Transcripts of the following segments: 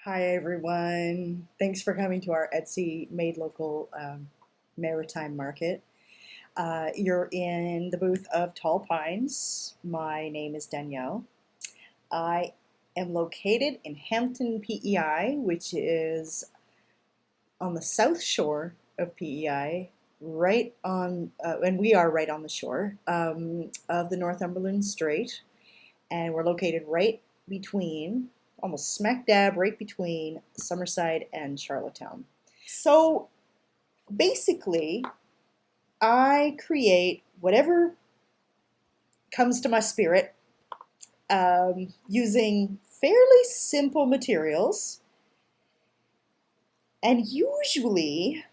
Hi everyone. Thanks for coming to our Etsy Made Local Maritime Market. You're in the booth of Tall Pines. My name is Danielle. I am located in Hampton, PEI, which is on the south shore of PEI, and we are right on the shore of the Northumberland Strait, and we're located right between, almost smack dab, right between Summerside and Charlottetown. So basically, I create whatever comes to my spirit using fairly simple materials, and usually,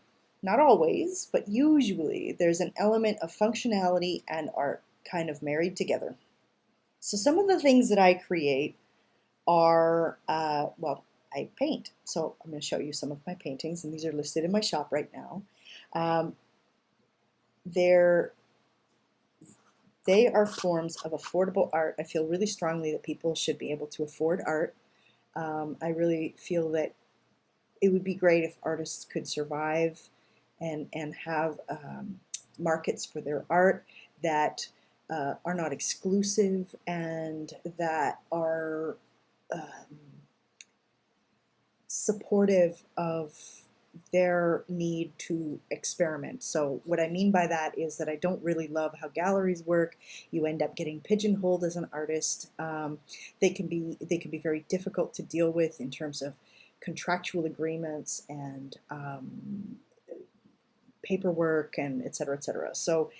not always, but usually, there's an element of functionality and art kind of married together. So some of the things that I create are, I paint. So I'm going to show you some of my paintings, and these are listed in my shop right now. Um, they're, they are forms of affordable art. I feel really strongly that people should be able to afford art. I really feel that it would be great if artists could survive and have markets for their art that are not exclusive and that are um, supportive of their need to experiment. So what I mean by that is that I don't really love how galleries work. You end up getting pigeonholed as an artist. They can be very difficult to deal with in terms of contractual agreements and paperwork and et cetera, et cetera. So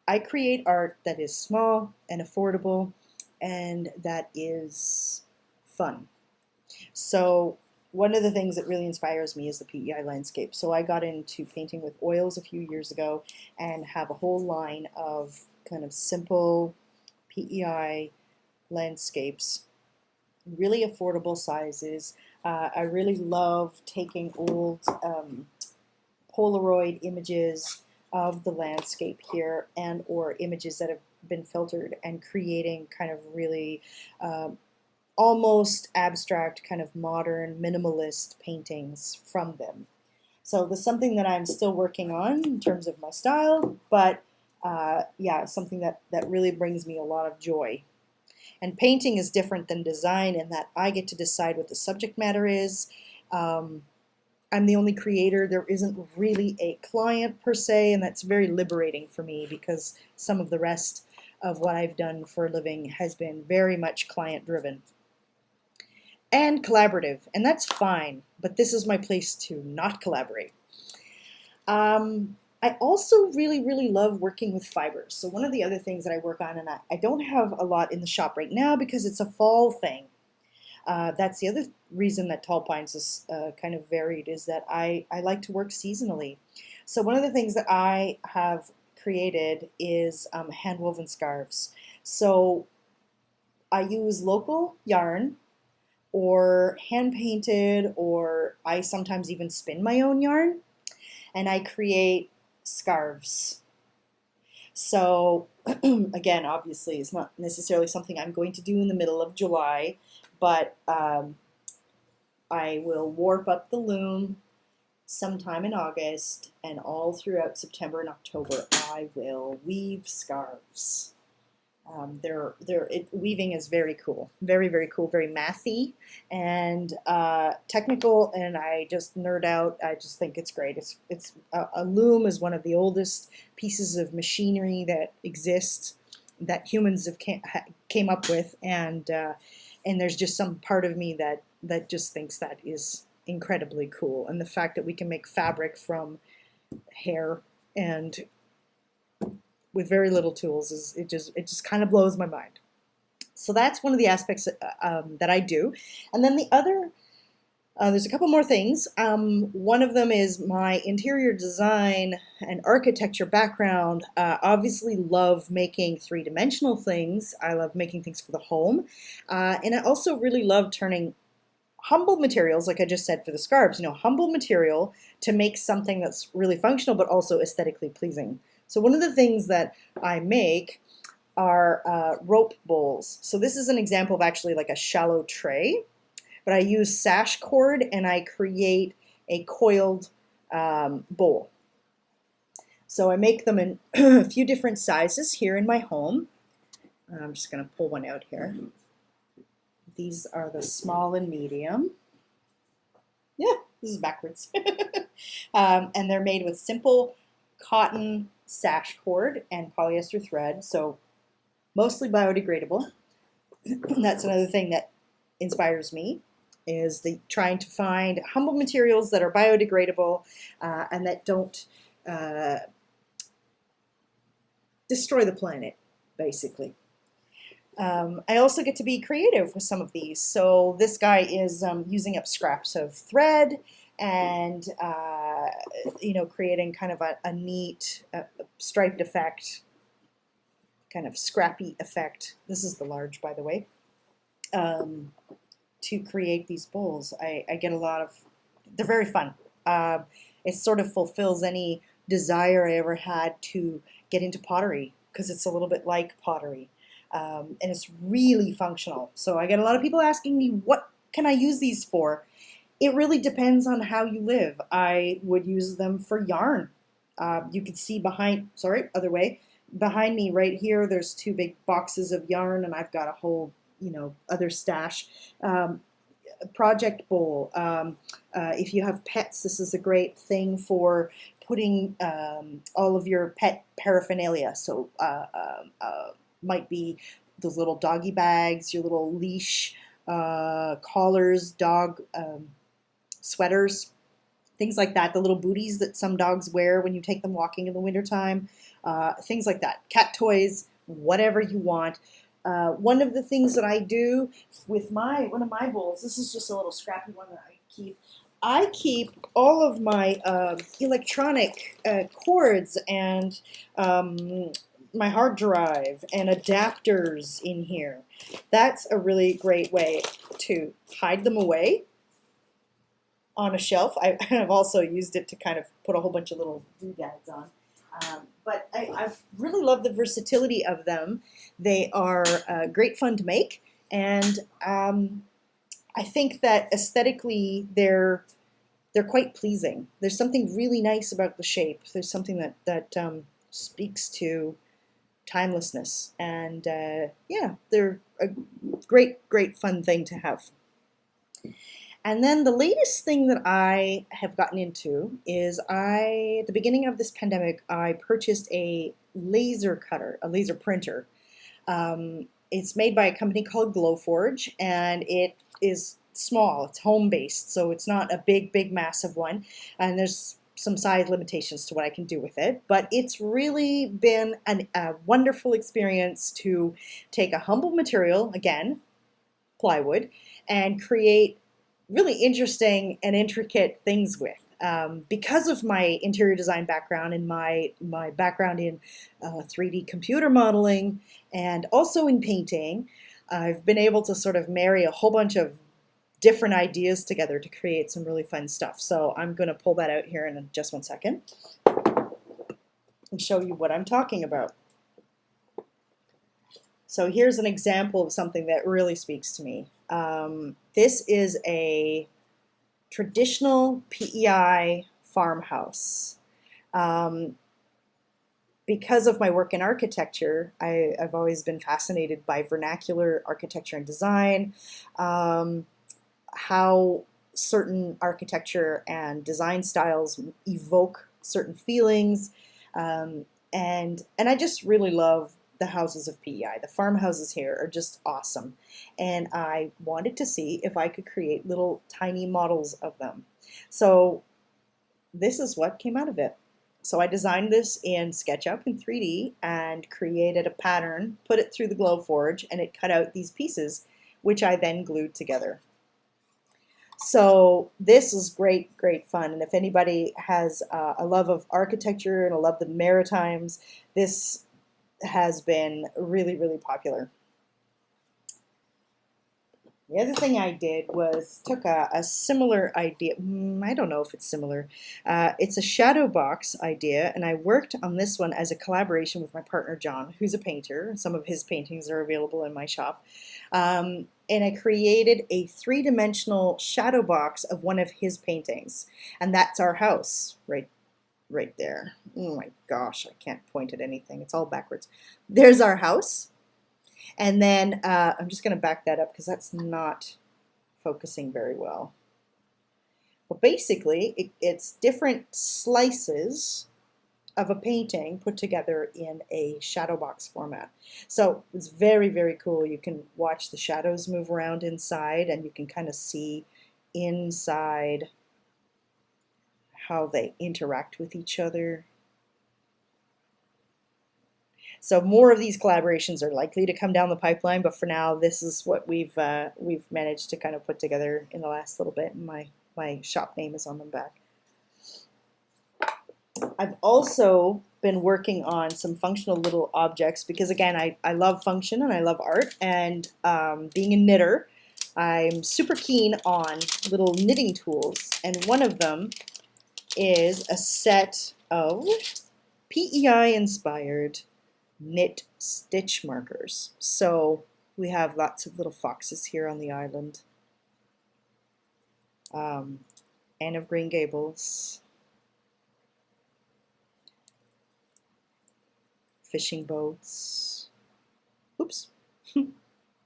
I create art that is small and affordable and that is fun. So one of the things that really inspires me is the PEI landscape. So I got into painting with oils a few years ago and have a whole line of kind of simple PEI landscapes, really affordable sizes. I really love taking old Polaroid images of the landscape here and or images that have been filtered and creating kind of really almost abstract, kind of modern, minimalist paintings from them. So there's something that I'm still working on in terms of my style, but yeah, something that really brings me a lot of joy. And painting is different than design in that I get to decide what the subject matter is. Um, I'm the only creator. There isn't really a client per se, and that's very liberating for me because some of the rest of what I've done for a living has been very much client driven and collaborative, and that's fine, but this is my place to not collaborate. I also really, really love working with fibers. So one of the other things that I work on, and I don't have a lot in the shop right now because it's a fall thing. That's the other reason that Tall Pines is kind of varied is that I like to work seasonally. So one of the things that I have created is hand-woven scarves. So I use local yarn or hand painted, or I sometimes even spin my own yarn and I create scarves. So, again, obviously, it's not necessarily something I'm going to do in the middle of July, but I will warp up the loom sometime in August, and all throughout September and October, I will weave scarves. Weaving is very cool, very, very cool, very mathy and technical, and I just nerd out. I just think it's great. It's a loom is one of the oldest pieces of machinery that exists that humans came up with, and there's just some part of me that just thinks that is incredibly cool, and the fact that we can make fabric from hair and with very little tools is it just kind of blows my mind. So that's one of the aspects that I do, and then the other there's a couple more things. One of them is my interior design and architecture background. Obviously, love making three-dimensional things. I love making things for the home, and I also really love turning humble materials, like I just said for the scarves, humble material to make something that's really functional but also aesthetically pleasing. So one of the things that I make are rope bowls. So this is an example of actually like a shallow tray. but I use sash cord and I create a coiled bowl. So I make them in a few different sizes here in my home. I'm just going to pull one out here. These are the small and medium. Yeah, this is backwards. And they're made with simple cotton sash cord and polyester thread, so mostly biodegradable. That's another thing that inspires me, is trying to find humble materials that are biodegradable and that don't destroy the planet, basically. I also get to be creative with some of these. So this guy is using up scraps of thread and, creating kind of a neat striped effect, kind of scrappy effect. This is the large, by the way, to create these bowls. I get a lot of, they're very fun. It sort of fulfills any desire I ever had to get into pottery, because it's a little bit like pottery. And it's really functional. So I get a lot of people asking me, what can I use these for? It really depends on how you live. I would use them for yarn. You can see behind me right here, there's two big boxes of yarn, and I've got a whole, other stash. Project bowl. If you have pets, this is a great thing for putting all of your pet paraphernalia. So might be those little doggy bags, your little leash, collars, dog sweaters, things like that, the little booties that some dogs wear when you take them walking in the wintertime, things like that, cat toys, whatever you want. One of the things that I do with one of my bowls, this is just a little scrappy one that I keep all of my electronic cords and my hard drive and adapters in here. That's a really great way to hide them away on a shelf. I've also used it to kind of put a whole bunch of little doodads on. But I really love the versatility of them. They are great fun to make, and I think that aesthetically they're quite pleasing. There's something really nice about the shape. There's something that speaks to timelessness, and yeah, they're a great fun thing to have. And then the latest thing that I have gotten into is at the beginning of this pandemic, I purchased a laser cutter, a laser printer. It's made by a company called Glowforge, and it is small. It's home-based, so it's not a big, massive one. And there's some size limitations to what I can do with it. But it's really been a wonderful experience to take a humble material, again, plywood, and create really interesting and intricate things with. Because of my interior design background and my background in 3D computer modeling and also in painting, I've been able to sort of marry a whole bunch of different ideas together to create some really fun stuff. So I'm going to pull that out here in just one second and show you what I'm talking about. So here's an example of something that really speaks to me. This is a traditional PEI farmhouse. Because of my work in architecture, I've always been fascinated by vernacular architecture and design, how certain architecture and design styles evoke certain feelings, and I just really love the houses of PEI. The farmhouses here are just awesome, and I wanted to see if I could create little tiny models of them. So this is what came out of it. So I designed this in SketchUp in 3D and created a pattern, put it through the Glowforge, and it cut out these pieces, which I then glued together. So this is great fun, and if anybody has a love of architecture and a love of the Maritimes, this has been really popular. The other thing I did was took a similar idea. I don't know if it's similar. It's a shadow box idea, and I worked on this one as a collaboration with my partner John, who's a painter. Some of his paintings are available in my shop. and I created a three-dimensional shadow box of one of his paintings. And that's our house right there. Oh my gosh, I can't point at anything. It's all backwards. There's our house. And then I'm just going to back that up because that's not focusing very well. But basically, it's different slices of a painting put together in a shadow box format. So it's very, very cool. You can watch the shadows move around inside, and you can kind of see inside how they interact with each other. So more of these collaborations are likely to come down the pipeline, but for now, this is what we've managed to kind of put together in the last little bit. And my shop name is on them back. I've also been working on some functional little objects because, again, I love function and I love art, and being a knitter, I'm super keen on little knitting tools, and one of them is a set of PEI-inspired knit stitch markers. So we have lots of little foxes here on the island. Anne of Green Gables. Fishing boats. Oops.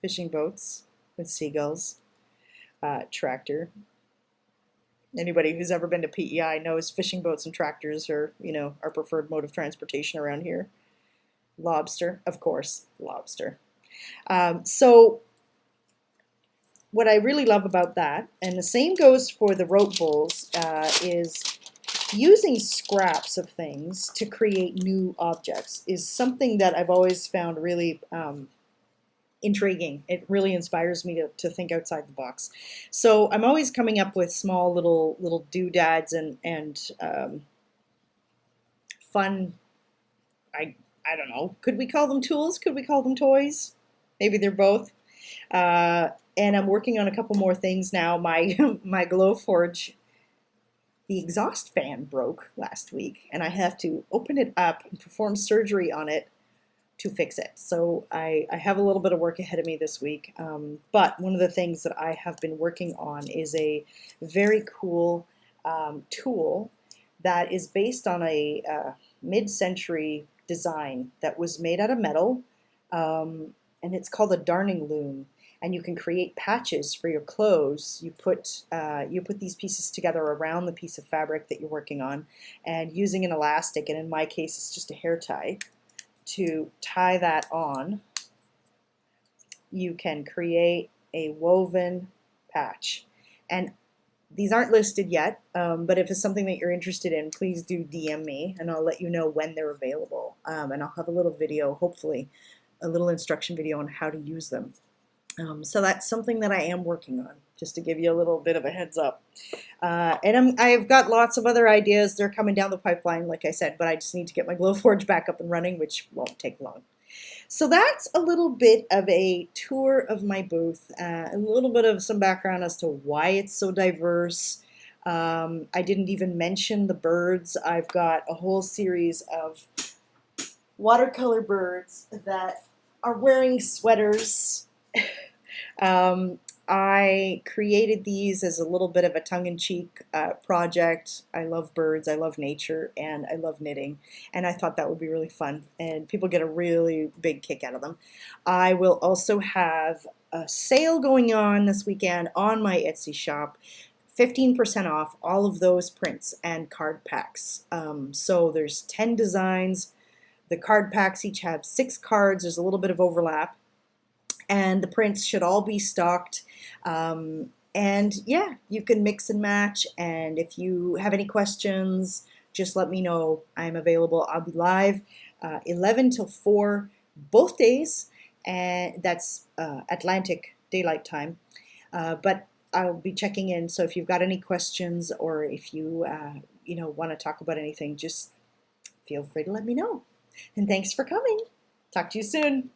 Fishing boats with seagulls. Tractor. Anybody who's ever been to PEI knows fishing boats and tractors are, our preferred mode of transportation around here. Lobster, of course, lobster. So what I really love about that, and the same goes for the rope bowls, is using scraps of things to create new objects is something that I've always found really intriguing. It really inspires me to think outside the box. So I'm always coming up with small little doodads and fun, I don't know, could we call them tools? Could we call them toys? Maybe they're both. And I'm working on a couple more things now. My Glowforge, the exhaust fan broke last week, and I have to open it up and perform surgery on it to fix it. So I have a little bit of work ahead of me this week. But one of the things that I have been working on is a very cool tool that is based on a mid-century design that was made out of metal, and it's called a darning loom. And you can create patches for your clothes. You put these pieces together around the piece of fabric that you're working on, and using an elastic, and in my case it's just a hair tie, to tie that on, you can create a woven patch. And these aren't listed yet, but if it's something that you're interested in, please do DM me, and I'll let you know when they're available. And I'll have a little video, hopefully, a little instruction video on how to use them. So that's something that I am working on, just to give you a little bit of a heads up. And I've got lots of other ideas. They're coming down the pipeline, like I said, but I just need to get my Glowforge back up and running, which won't take long. So that's a little bit of a tour of my booth, a little bit of some background as to why it's so diverse. I didn't even mention the birds. I've got a whole series of watercolor birds that are wearing sweaters. I created these as a little bit of a tongue-in-cheek project. I love birds, I love nature, and I love knitting, and I thought that would be really fun, and people get a really big kick out of them. I will also have a sale going on this weekend on my Etsy shop, 15% off all of those prints and card packs. So there's 10 designs. The card packs each have 6 cards. There's a little bit of overlap. And the prints should all be stocked. And yeah, you can mix and match. And if you have any questions, just let me know. I'm available. I'll be live 11 till 4 both days. And that's Atlantic Daylight Time. But I'll be checking in. So if you've got any questions, or if you want to talk about anything, just feel free to let me know. And thanks for coming. Talk to you soon.